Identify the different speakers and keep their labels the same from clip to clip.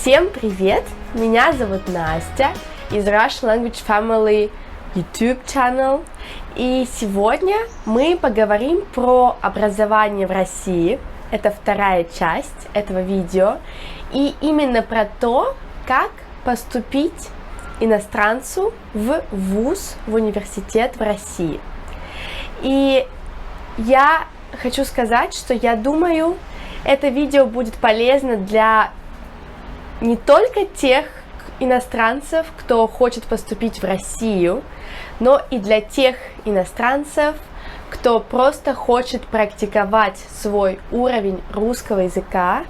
Speaker 1: Всем привет! Меня зовут Настя из Russian Language Family YouTube channel. И сегодня мы поговорим про образование в России. Это вторая часть этого видео. И именно про то, как поступить иностранцу в вуз, в университет в России. И я хочу сказать, что я думаю, это видео будет полезно для не только тех иностранцев, кто хочет поступить в Россию, но и для тех иностранцев, кто просто хочет практиковать свой уровень русского языка,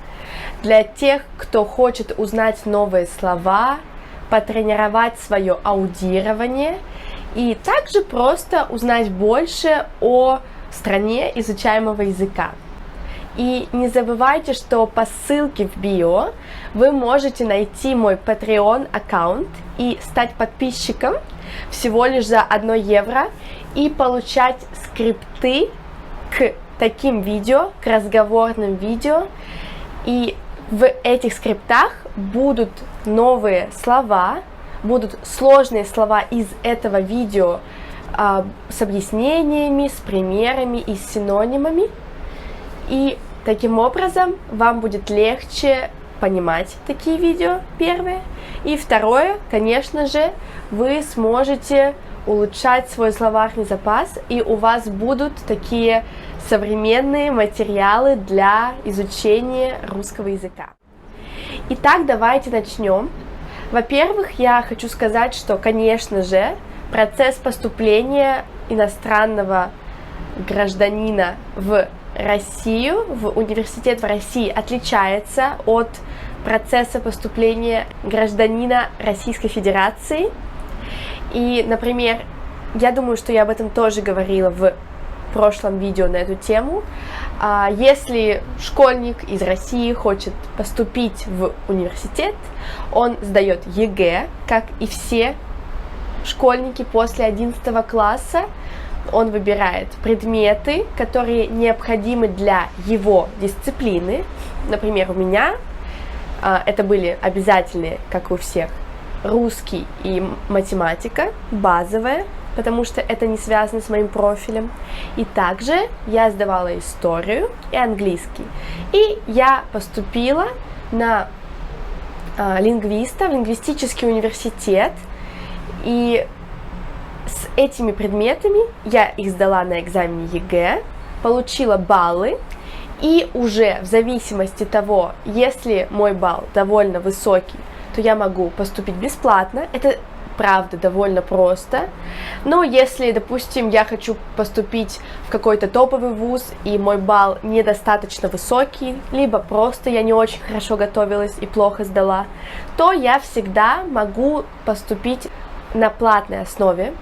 Speaker 1: для тех, кто хочет узнать новые слова, потренировать свое аудирование и также просто узнать больше о стране изучаемого языка. И не забывайте, что по ссылке в био вы можете найти мой Patreon аккаунт и стать подписчиком всего лишь за 1 евро и получать скрипты к таким видео, к разговорным видео. И в этих скриптах будут новые слова, будут сложные слова из этого видео с объяснениями, с примерами и с синонимами. И таким образом вам будет легче понимать такие видео, первое. И второе, конечно же, вы сможете улучшать свой словарный запас, и у вас будут такие современные материалы для изучения русского языка. Итак, давайте начнем. Во-первых, я хочу сказать, что, конечно же, процесс поступления иностранного гражданина в Россию, в университет в России отличается от процесса поступления гражданина Российской Федерации. И, например, я думаю, что я об этом тоже говорила в прошлом видео на эту тему. Если школьник из России хочет поступить в университет, он сдает ЕГЭ, как и все школьники после 11 класса. Он выбирает предметы, которые необходимы для его дисциплины. Например, у меня это были обязательные, как у всех, русский и математика, базовая, потому что это не связано с моим профилем. И также я сдавала историю и английский. И я поступила на лингвиста в лингвистический университет. И с этими предметами я их сдала на экзамене ЕГЭ, получила баллы, и уже в зависимости от того, если мой балл довольно высокий, то я могу поступить бесплатно. Это правда довольно просто. Но если, допустим, я хочу поступить в какой-то топовый вуз, и мой балл недостаточно высокий, либо просто я не очень хорошо готовилась и плохо сдала, то я всегда могу поступить на платной основе.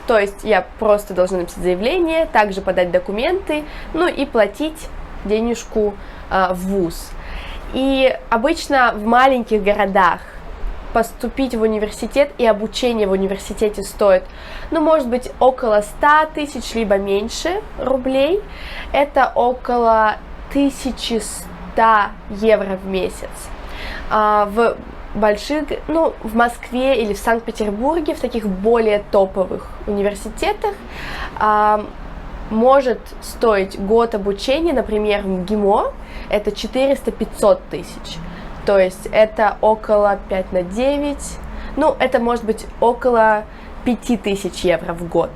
Speaker 1: То есть я просто должна написать заявление, также подать документы, ну и платить денежку в вуз. И обычно в маленьких городах поступить в университет и обучение в университете стоит, ну, может быть, около 100 тысяч, либо меньше рублей. Это около 1100 евро в месяц. В больших, ну, в Москве или в Санкт-Петербурге, в таких более топовых университетах может стоить год обучения, например, в МГИМО, это 400-500 тысяч. То есть это около 5 на 9, ну, это может быть около 5000 евро в год.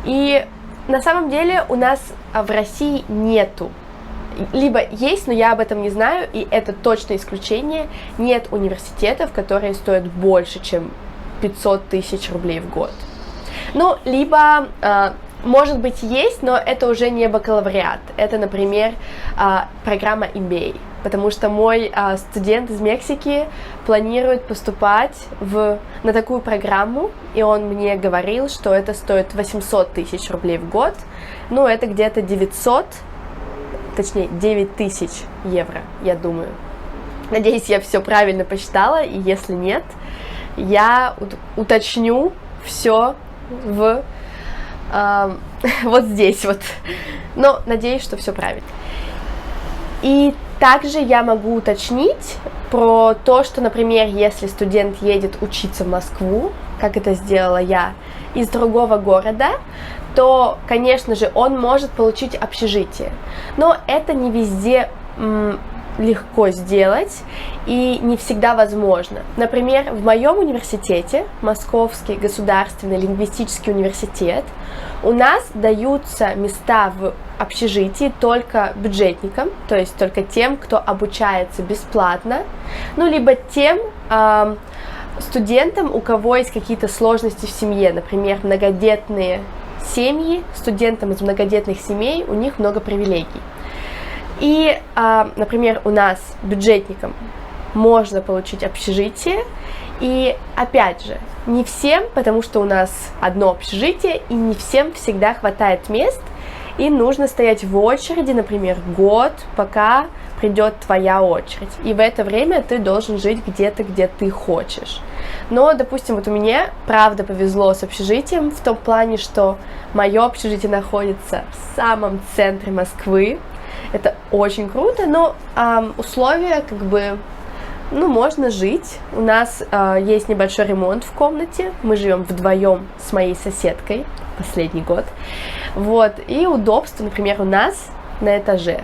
Speaker 1: И на самом деле у нас в России нету, либо есть, но я об этом не знаю, и это точно исключение, нет университетов, которые стоят больше, чем 500 тысяч рублей в год. Ну, либо, может быть, есть, но это уже не бакалавриат, это, например, программа MBA, потому что мой студент из Мексики планирует поступать на такую программу, и он мне говорил, что это стоит 800 тысяч рублей в год, ну, это где-то 9000 евро, я думаю. Надеюсь, я все правильно посчитала, и если нет, я уточню все вот здесь вот. Но надеюсь, что все правильно. И также я могу уточнить, про то, что, например, если студент едет учиться в Москву, как это сделала я, из другого города, то, конечно же, он может получить общежитие. Но это не везде легко сделать и не всегда возможно. Например, в моем университете, Московский государственный лингвистический университет, у нас даются места в общежитии только бюджетникам, то есть только тем, кто обучается бесплатно, ну, либо тем студентам, у кого есть какие-то сложности в семье, например, многодетные семьи, студентам из многодетных семей, у них много привилегий. И, например, у нас, бюджетникам, можно получить общежитие, и, опять же, не всем, потому что у нас одно общежитие, и не всем всегда хватает мест, и нужно стоять в очереди, например, год, пока придет твоя очередь. И в это время ты должен жить где-то, где ты хочешь. Но, допустим, вот у меня, правда, повезло с общежитием в том плане, что мое общежитие находится в самом центре Москвы. Это очень круто, но условия как бы, ну, можно жить. У нас есть небольшой ремонт в комнате, мы живем вдвоем с моей соседкой последний год, вот, и удобство, например, у нас на этаже.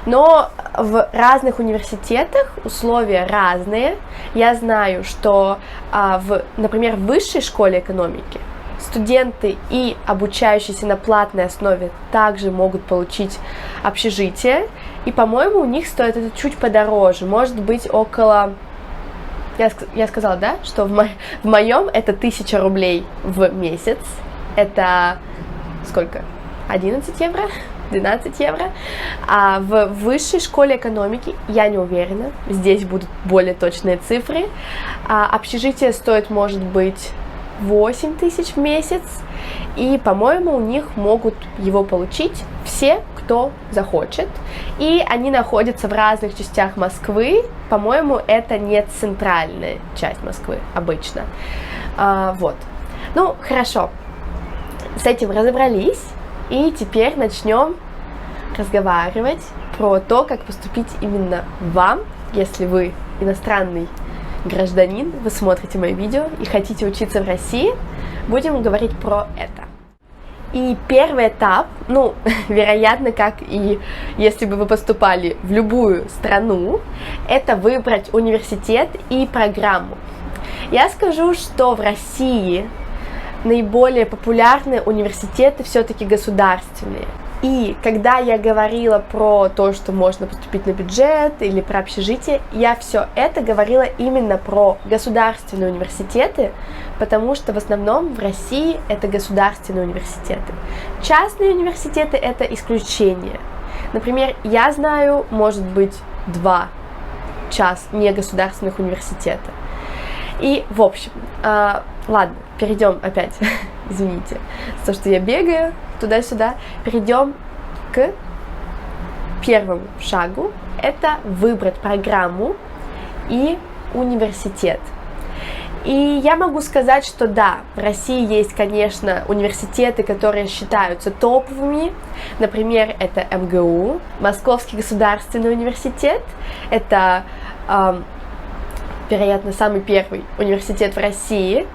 Speaker 1: Но в разных университетах условия разные. Я знаю, что, например, в высшей школе экономики студенты и обучающиеся на платной основе также могут получить общежитие. И, по-моему, у них стоит это чуть подороже. Может быть, около... Я сказала, да, что в моем это 1000 рублей в месяц. Это сколько? 11 евро? 12 евро. А в высшей школе экономики, я не уверена, здесь будут более точные цифры. Общежитие стоит, может быть, 8000 в месяц, и, по-моему, у них могут его получить все, кто захочет, и они находятся в разных частях Москвы. По-моему, это не центральная часть Москвы обычно. Вот. Ну, хорошо. С этим разобрались, и теперь начнем разговаривать про то, как поступить именно вам, если вы иностранный гражданин, вы смотрите мои видео и хотите учиться в России, будем говорить про это. И первый этап, ну, вероятно, как и если бы вы поступали в любую страну, это выбрать университет и программу. Я скажу, что в России наиболее популярные университеты все-таки государственные. И когда я говорила про то, что можно поступить на бюджет или про общежитие, я все это говорила именно про государственные университеты, потому что в основном в России это государственные университеты. Частные университеты — это исключение. Например, я знаю, может быть, 2 негосударственных университета. И, в общем, ладно, перейдем опять, извините, за то, что я бегаю туда-сюда, перейдем к первому шагу, это выбрать программу и университет. И я могу сказать, что да, в России есть, конечно, университеты, которые считаются топовыми, например, это МГУ, Московский государственный университет, это, вероятно, самый первый университет в России.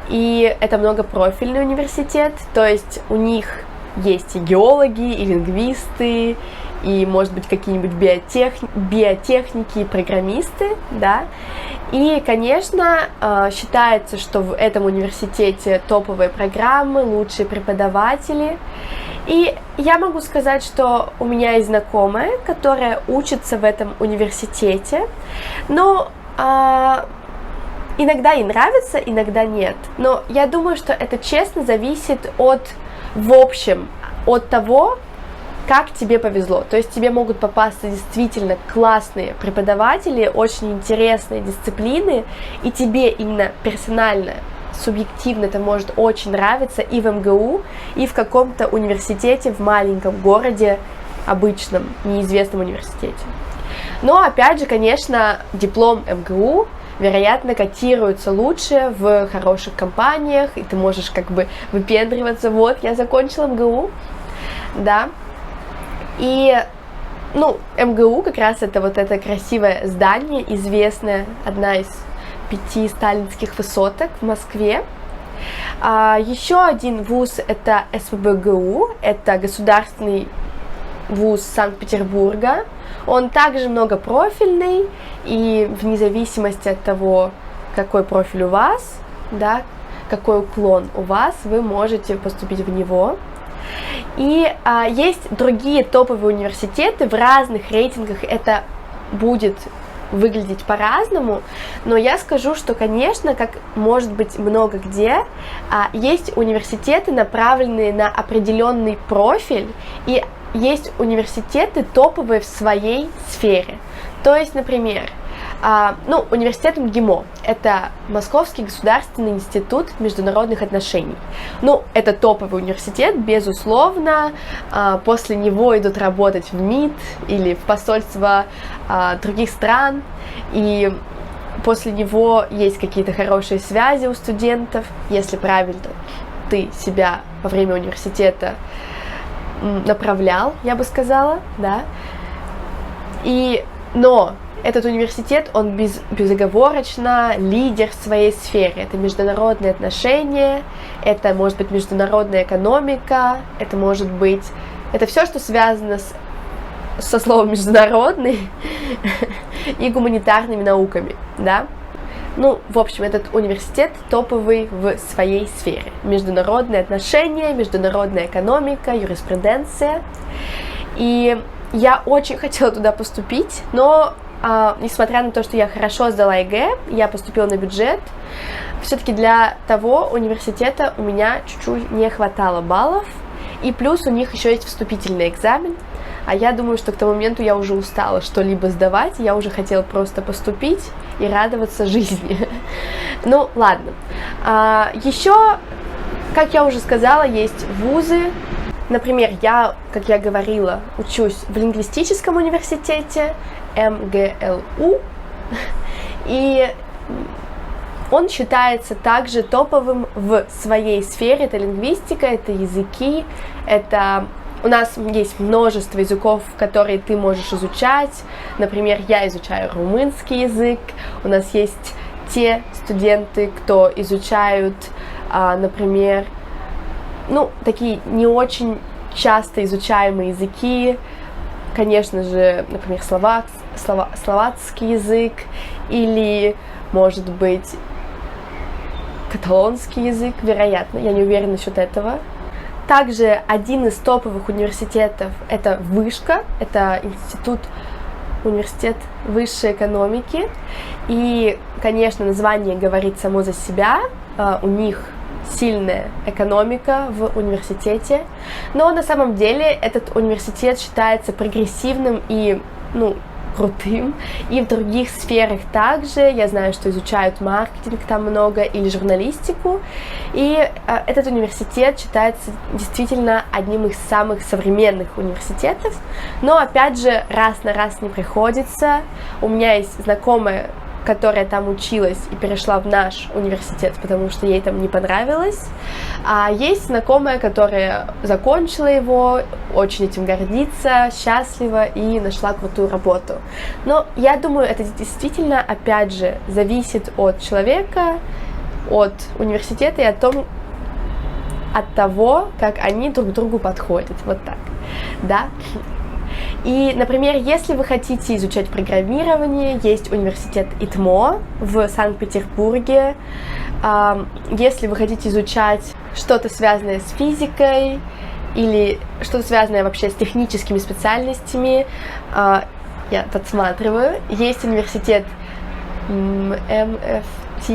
Speaker 1: И это многопрофильный университет, то есть у них есть и геологи, и лингвисты, и, может быть, какие-нибудь биотехники, и программисты, да. И, конечно, считается, что в этом университете топовые программы, лучшие преподаватели. И я могу сказать, что у меня есть знакомая, которая учится в этом университете, но... Иногда ей нравится, иногда нет. Но я думаю, что это честно зависит в общем, от того, как тебе повезло. То есть тебе могут попасться действительно классные преподаватели, очень интересные дисциплины, и тебе именно персонально, субъективно это может очень нравиться и в МГУ, и в каком-то университете в маленьком городе, обычном, неизвестном университете. Но, опять же, конечно, диплом МГУ вероятно, котируются лучше в хороших компаниях, и ты можешь как бы выпендриваться, вот, я закончила МГУ, да, и Ну, МГУ как раз это вот это красивое здание, известное, одна из 5 сталинских высоток в Москве. Еще один вуз это СПбГУ, это государственный вуз Санкт-Петербурга. Он также многопрофильный, и вне зависимости от того, какой профиль у вас, да, какой уклон у вас, вы можете поступить в него. И есть другие топовые университеты, в разных рейтингах это будет выглядеть по-разному, но я скажу, что, конечно, как может быть много где, есть университеты, направленные на определенный профиль, и есть университеты топовые в своей сфере. То есть, например, университет МГИМО – это Московский государственный институт международных отношений. Ну, это топовый университет, безусловно. После него идут работать в МИД или в посольство других стран. И после него есть какие-то хорошие связи у студентов, если правильно ты себя во время университета направлял, я бы сказала, да. Но этот университет, он безоговорочно лидер в своей сфере. Это международные отношения, это может быть международная экономика, это все, что связано со словом международный и гуманитарными науками, да. Ну, в общем, этот университет топовый в своей сфере. Международные отношения, международная экономика, юриспруденция. И я очень хотела туда поступить, но несмотря на то, что я хорошо сдала ЕГЭ, я поступила на бюджет, все-таки для того университета у меня чуть-чуть не хватало баллов, и плюс у них еще есть вступительный экзамен, а я думаю, что к тому моменту я уже устала что-либо сдавать, я уже хотела просто поступить и радоваться жизни. Ну, ладно. Еще, как я уже сказала, есть вузы. Например, как я говорила, учусь в лингвистическом университете МГЛУ, и он считается также топовым в своей сфере. Это лингвистика, это языки, у нас есть множество языков, которые ты можешь изучать. Например, я изучаю румынский язык, у нас есть те студенты, кто изучают, например, такие не очень часто изучаемые языки, конечно же, например, словацкий язык или, может быть, каталонский язык, вероятно, я не уверена насчет этого. Также один из топовых университетов – это Вышка, это университет высшей экономики, и, конечно, название говорит само за себя, у них сильная экономика в университете, но на самом деле этот университет считается прогрессивным и, крутым, и в других сферах также. Я знаю, что изучают маркетинг там много или журналистику, и этот университет считается действительно одним из самых современных университетов, но опять же раз на раз не приходится. У меня есть знакомая, которая там училась и перешла в наш университет, потому что ей там не понравилось. А есть знакомая, которая закончила его, очень этим гордится, счастлива и нашла крутую работу. Но я думаю, это действительно, опять же, зависит от человека, от университета и от того, как они друг к другу подходят. Вот так, да. И, например, если вы хотите изучать программирование, есть университет ИТМО в Санкт-Петербурге. Если вы хотите изучать что-то связанное с физикой или что-то связанное вообще с техническими специальностями, я подсматриваю, есть университет МФТ,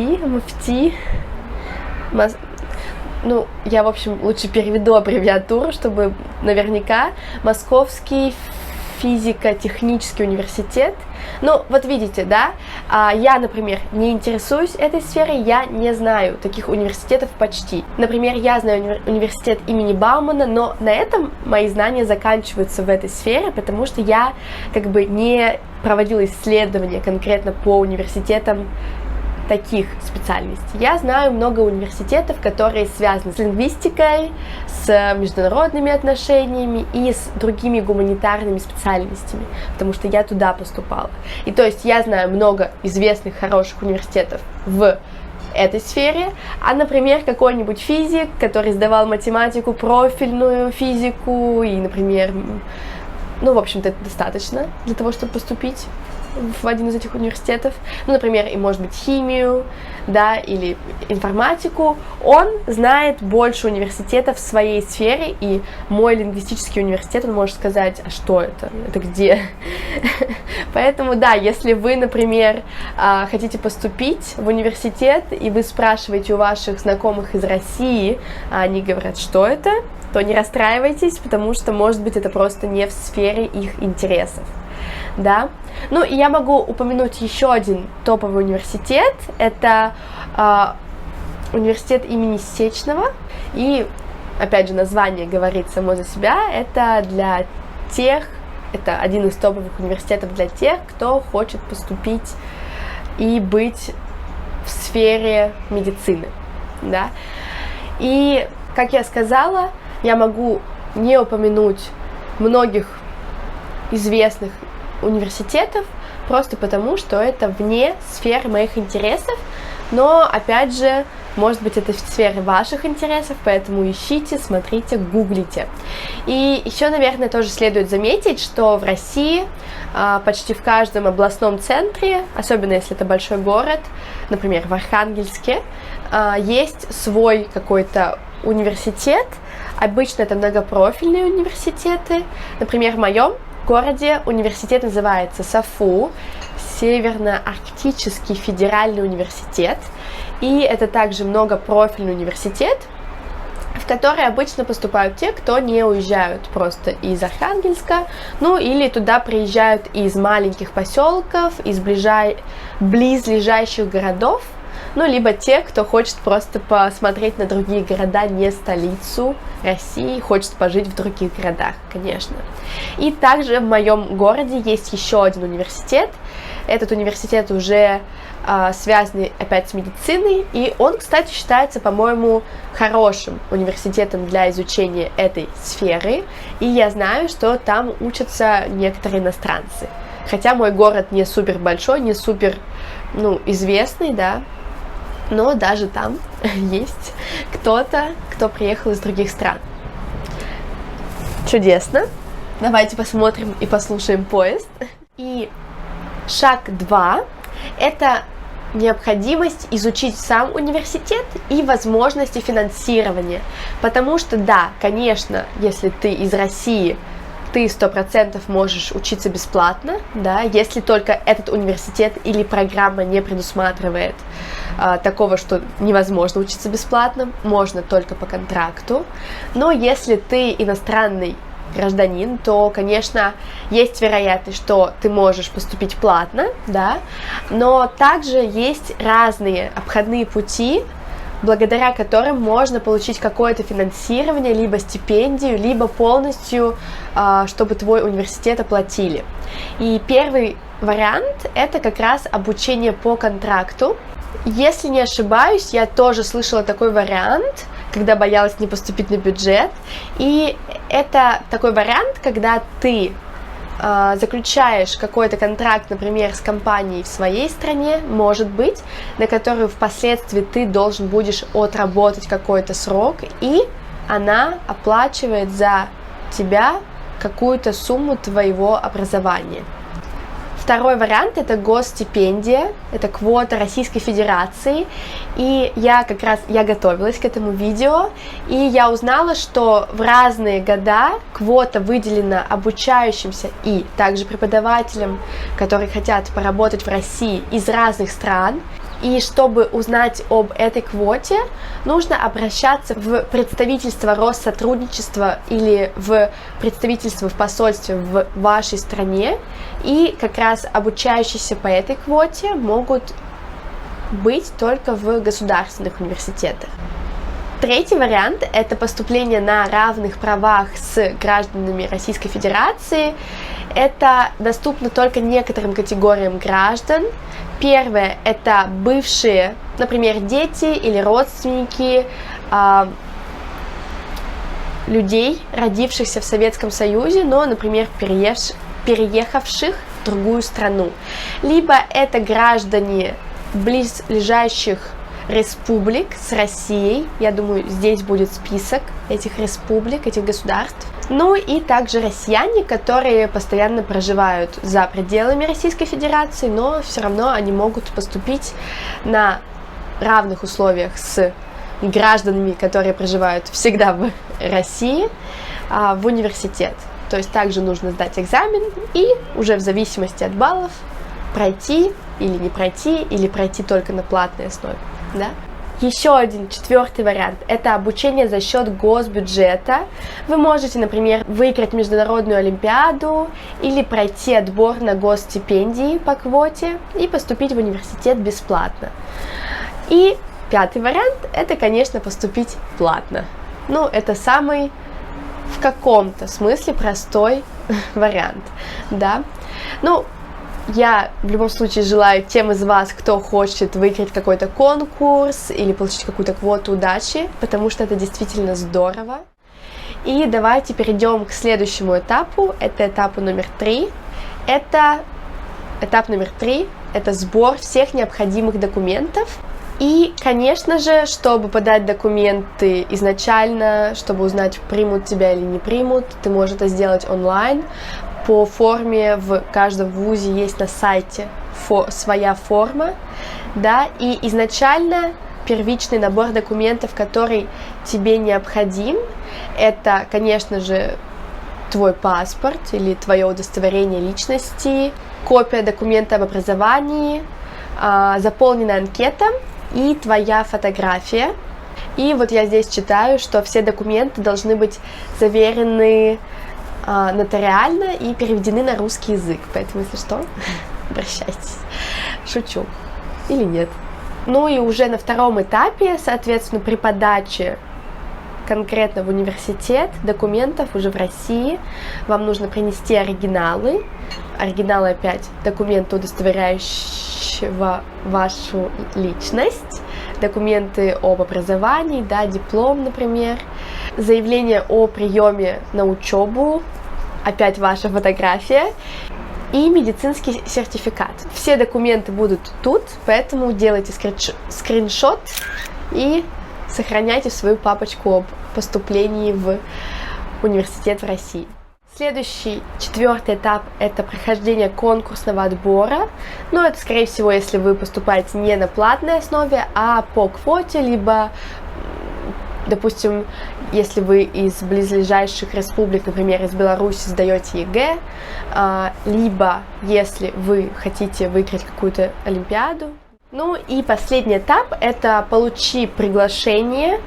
Speaker 1: я, в общем, лучше переведу аббревиатуру, чтобы наверняка. Московский физико-технический университет. Вот видите, да, я, например, не интересуюсь этой сферой, я не знаю таких университетов почти. Например, я знаю университет имени Баумана, но на этом мои знания заканчиваются в этой сфере, потому что я не проводила исследования конкретно по университетам таких специальностей. Я знаю много университетов, которые связаны с лингвистикой, с международными отношениями и с другими гуманитарными специальностями, потому что я туда поступала. И то есть я знаю много известных, хороших университетов в этой сфере, а, например, какой-нибудь физик, который сдавал математику, профильную физику, и, например, ну, в общем-то, это достаточно для того, чтобы поступить в один из этих университетов, ну, например, и, может быть, химию, да, или информатику, он знает больше университетов в своей сфере, и мой лингвистический университет, он может сказать, а что это где? Поэтому, да, если вы, например, хотите поступить в университет, и вы спрашиваете у ваших знакомых из России, а они говорят, что это, то не расстраивайтесь, потому что, может быть, это просто не в сфере их интересов. Да. Ну и я могу упомянуть еще один топовый университет. Это университет имени Сеченова. И, опять же, название говорит само за себя. Это для тех, это один из топовых университетов для тех, кто хочет поступить и быть в сфере медицины. Да. И, как я сказала, я могу не упомянуть многих известных университетов, просто потому, что это вне сферы моих интересов, но, опять же, может быть, это в сфере ваших интересов, поэтому ищите, смотрите, гуглите. И еще, наверное, тоже следует заметить, что в России почти в каждом областном центре, особенно если это большой город, например, в Архангельске, есть свой какой-то университет. Обычно это многопрофильные университеты. Например, в моем городе университет называется САФУ, Северно-Арктический федеральный университет, и это также многопрофильный университет, в который обычно поступают те, кто не уезжают просто из Архангельска, ну или туда приезжают из маленьких поселков, из близлежащих городов, ну, либо те, кто хочет просто посмотреть на другие города, не столицу России, хочет пожить в других городах, конечно. И также в моем городе есть еще один университет. Этот университет уже связан опять с медициной, и он, кстати, считается, по-моему, хорошим университетом для изучения этой сферы, и я знаю, что там учатся некоторые иностранцы. Хотя мой город не супер большой, не супер, известный, да, но даже там есть кто-то, кто приехал из других стран. Чудесно. Давайте посмотрим и послушаем поезд. И шаг 2 – это необходимость изучить сам университет и возможности финансирования. Потому что, да, конечно, если ты из России, ты 100% можешь учиться бесплатно, да, если только этот университет или программа не предусматривает такого, что невозможно учиться бесплатно, можно только по контракту. Но если ты иностранный гражданин, то, конечно, есть вероятность, что ты можешь поступить платно, да, но также есть разные обходные пути, благодаря которым можно получить какое-то финансирование, либо стипендию, либо полностью, чтобы твой университет оплатили. И первый вариант – это как раз обучение по контракту. Если не ошибаюсь, я тоже слышала такой вариант, когда боялась не поступить на бюджет. И это такой вариант, когда ты заключаешь какой-то контракт, например, с компанией в своей стране, может быть, на которую впоследствии ты должен будешь отработать какой-то срок, и она оплачивает за тебя какую-то сумму твоего образования. Второй вариант – это госстипендия, это квота Российской Федерации, и я готовилась к этому видео, и я узнала, что в разные года квота выделена обучающимся и также преподавателям, которые хотят поработать в России из разных стран. И чтобы узнать об этой квоте, нужно обращаться в представительство Россотрудничества или в представительство в посольстве в вашей стране, и как раз обучающиеся по этой квоте могут быть только в государственных университетах. Третий вариант – это поступление на равных правах с гражданами Российской Федерации. Это доступно только некоторым категориям граждан. Первое – это бывшие, например, дети или родственники людей, родившихся в Советском Союзе, но, например, переехавших в другую страну. Либо это граждане близлежащих республик с Россией. Я думаю, здесь будет список этих республик, этих государств. Ну и также россияне, которые постоянно проживают за пределами Российской Федерации, но все равно они могут поступить на равных условиях с гражданами, которые проживают всегда в России, в университет. То есть также нужно сдать экзамен и уже в зависимости от баллов пройти или пройти только на платной основе. Да? Еще один, четвертый вариант – это обучение за счет госбюджета. Вы можете, например, выиграть международную олимпиаду или пройти отбор на госстипендии по квоте и поступить в университет бесплатно. И пятый вариант – это, конечно, поступить платно. Ну, это самый в каком-то смысле простой вариант, да. Ну, я в любом случае желаю тем из вас, кто хочет выиграть какой-то конкурс или получить какую-то квоту, удачи, потому что это действительно здорово. И давайте перейдем к следующему этапу, это этап номер 3. Этап номер 3 – это сбор всех необходимых документов. И, конечно же, чтобы подать документы изначально, чтобы узнать, примут тебя или не примут, ты можешь это сделать онлайн. По форме в каждом вузе есть на сайте своя форма, да, и изначально первичный набор документов, который тебе необходим, это, конечно же, твой паспорт или твое удостоверение личности, копия документа об образовании, заполненная анкета и твоя фотография. И вот я здесь читаю, что все документы должны быть заверены нотариально и переведены на русский язык. Поэтому, если что, обращайтесь. Шучу. Или нет. Ну и уже на втором этапе, соответственно, при подаче конкретно в университет документов уже в России, вам нужно принести оригиналы. Оригиналы опять документы, удостоверяющего вашу личность, документы об образовании, да, диплом, например, заявление о приеме на учебу, опять ваша фотография и медицинский сертификат. Все документы будут тут, поэтому делайте скриншот и сохраняйте свою папочку об поступлении в университет в России. Следующий, четвертый этап – это прохождение конкурсного отбора. Но это, скорее всего, если вы поступаете не на платной основе, а по квоте, либо, допустим, если вы из близлежащих республик, например, из Беларуси, сдаете ЕГЭ, либо если вы хотите выиграть какую-то олимпиаду. Ну и последний этап – это получи приглашение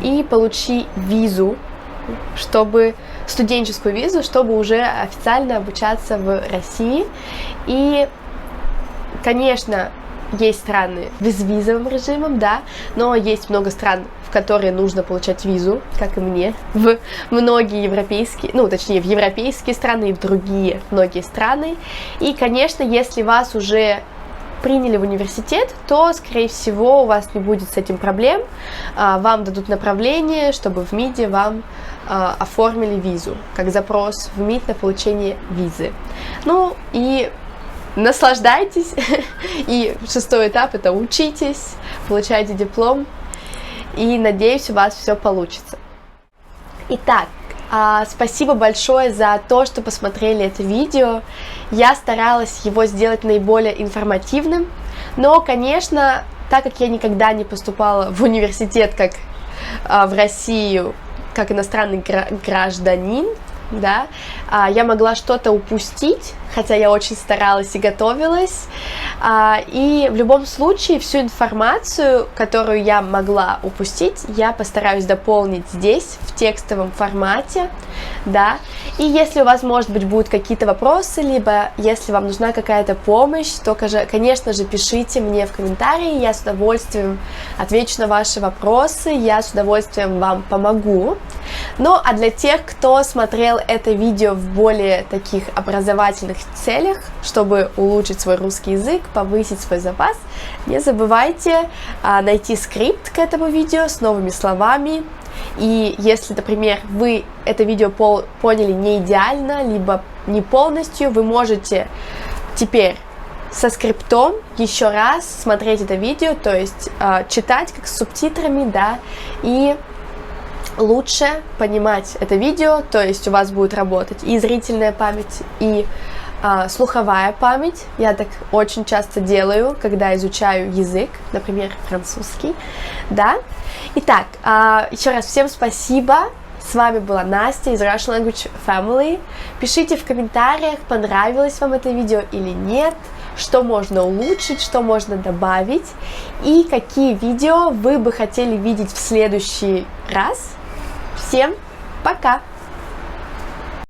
Speaker 1: и получи визу, студенческую визу, чтобы уже официально обучаться в России. И, конечно, есть страны с безвизовым режимом, да, но есть много стран, в которые нужно получать визу, как и мне, в многие европейские, в европейские страны и в другие многие страны. И, конечно, если вас уже приняли в университет, то, скорее всего, у вас не будет с этим проблем. Вам дадут направление, чтобы в МИДе вам оформили визу, как запрос в МИД на получение визы. Ну и наслаждайтесь. И шестой этап – это учитесь, получайте диплом. И надеюсь, у вас все получится. Итак, спасибо большое за то, что посмотрели это видео. Я старалась его сделать наиболее информативным, но, конечно, так как я никогда не поступала в университет, как в Россию, как иностранный гражданин, да, я могла что-то упустить, хотя я очень старалась и готовилась. И в любом случае всю информацию, которую я могла упустить, я постараюсь дополнить здесь, в текстовом формате, да. И если у вас, может быть, будут какие-то вопросы, либо если вам нужна какая-то помощь, то, конечно же, пишите мне в комментарии, я с удовольствием отвечу на ваши вопросы, я с удовольствием вам помогу. Ну, а для тех, кто смотрел это видео в более таких образовательных целях, чтобы улучшить свой русский язык, повысить свой запас, не забывайте найти скрипт к этому видео с новыми словами. И если, например, вы это видео поняли не идеально, либо не полностью, вы можете теперь со скриптом еще раз смотреть это видео, то есть читать как с субтитрами, да, и лучше понимать это видео, то есть у вас будет работать и зрительная память, и слуховая память. Я так очень часто делаю, когда изучаю язык, например, французский, да. Итак, еще раз всем спасибо. С вами была Настя из Russian Language Family. Пишите в комментариях, понравилось вам это видео или нет, что можно улучшить, что можно добавить, и какие видео вы бы хотели видеть в следующий раз. Всем пока!